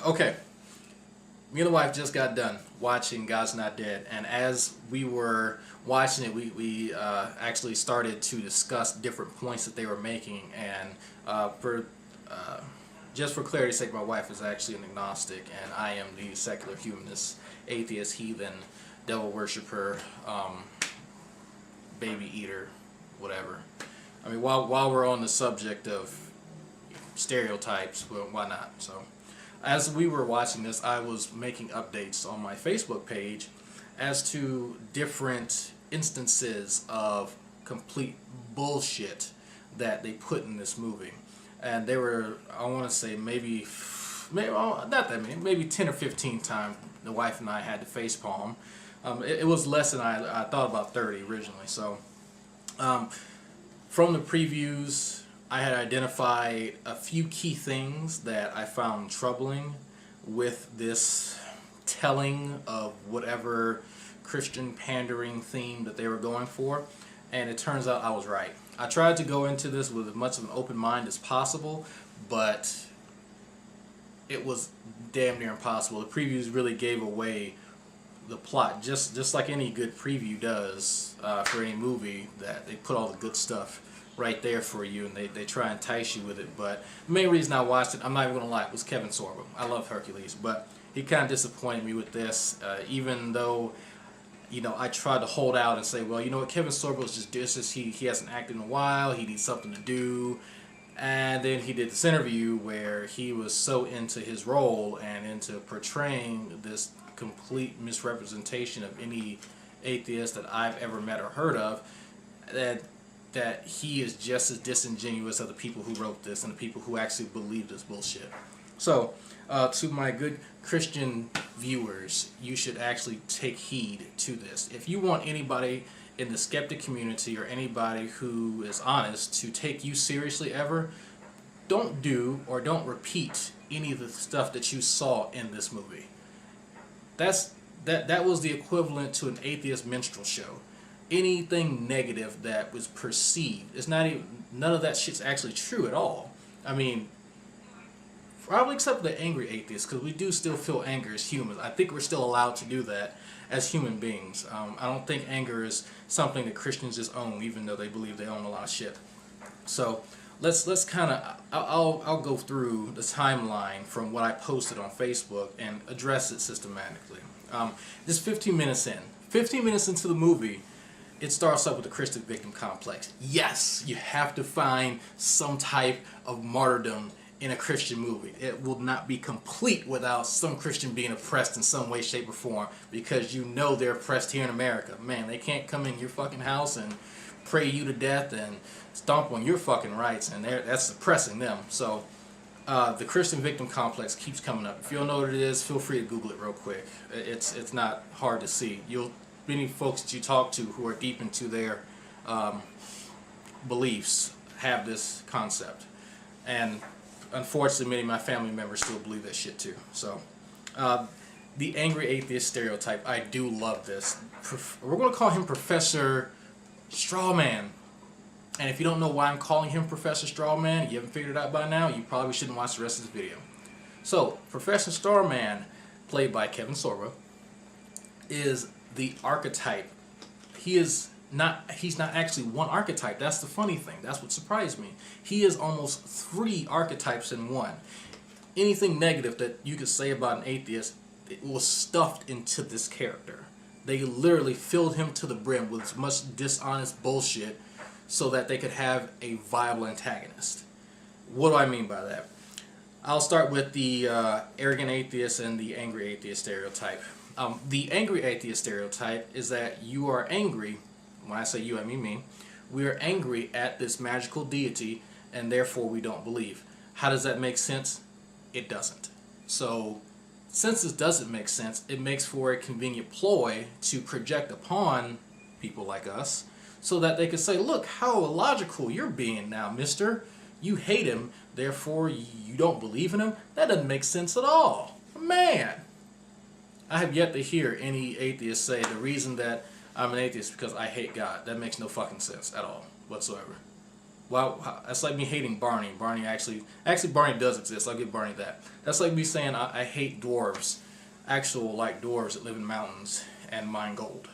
Okay, me and the wife just got done watching God's Not Dead, and as we were watching it, we actually started to discuss different points that they were making, and for just for clarity's sake, my wife is actually an agnostic, and I am the secular humanist, atheist, heathen, devil worshiper, baby eater, whatever. I mean, while we're on the subject of stereotypes, well, why not? So, as we were watching this, I was making updates on my Facebook page as to different instances of complete bullshit that they put in this movie. And they were, I want to say, maybe not that many, maybe 10 or 15 times the wife and I had to facepalm. It was less than I thought, about 30 originally. So, from the previews, I had identified a few key things that I found troubling with this telling of whatever Christian pandering theme that they were going for, and it turns out I was right. I tried to go into this with as much of an open mind as possible, but it was damn near impossible. The previews really gave away the plot, just like any good preview does for any movie, that they put all the good stuff right there for you, and they try and entice you with it. But the main reason I watched it, I'm not even going to lie, it was Kevin Sorbo. I love Hercules, but he kind of disappointed me with this, even though, you know, I tried to hold out and say, well, you know what, Kevin Sorbo is just he hasn't acted in a while, he needs something to do. And then he did this interview where he was so into his role and into portraying this complete misrepresentation of any atheist that I've ever met or heard of, that he is just as disingenuous as the people who wrote this and the people who actually believe this bullshit. So, to my good Christian viewers, you should actually take heed to this. If you want anybody in the skeptic community or anybody who is honest to take you seriously ever, don't do or don't repeat any of the stuff that you saw in this movie. That was the equivalent to an atheist minstrel show. Anything negative that was perceived, it's not even, none of that shit's actually true at all. I mean, probably except for the angry atheists, because we do still feel anger as humans. I think we're still allowed to do that as human beings. I don't think anger is something that Christians just own, even though they believe they own a lot of shit. So let's kind of, I'll go through the timeline from what I posted on Facebook and address it systematically. Just 15 minutes in. 15 minutes into the movie, it starts up with the Christian victim complex. Yes, you have to find some type of martyrdom in a Christian movie. It will not be complete without some Christian being oppressed in some way, shape, or form, because you know they're oppressed here in America. Man, they can't come in your fucking house and pray you to death and stomp on your fucking rights, and that's suppressing them. So the Christian victim complex keeps coming up. If you don't know what it is, feel free to Google it real quick. It's not hard to see. Many folks that you talk to who are deep into their beliefs have this concept, and unfortunately many of my family members still believe that shit too. So the angry atheist stereotype, I do love this. We're going to call him Professor Strawman, and if you don't know why I'm calling him Professor Strawman, you haven't figured it out by now, you probably shouldn't watch the rest of this video. So Professor Strawman, played by Kevin Sorbo, is the archetype. He's not actually one archetype. That's the funny thing. That's what surprised me. He is almost 3 archetypes in one. Anything negative that you could say about an atheist, it was stuffed into this character. They literally filled him to the brim with as much dishonest bullshit so that they could have a viable antagonist. What do I mean by that? I'll start with the arrogant atheist and the angry atheist stereotype. The angry atheist stereotype is that you are angry. When I say you, I mean me. We are angry at this magical deity, and therefore we don't believe. How does that make sense? It doesn't. So, since this doesn't make sense, it makes for a convenient ploy to project upon people like us, so that they could say, look how illogical you're being now, mister. You hate him, therefore you don't believe in him? That doesn't make sense at all. Man! I have yet to hear any atheist say the reason that I'm an atheist is because I hate God. That makes no fucking sense at all, whatsoever. Well, that's like me hating Barney. Actually Barney does exist. I'll give Barney that. That's like me saying I hate dwarves, actual like dwarves that live in mountains and mine gold.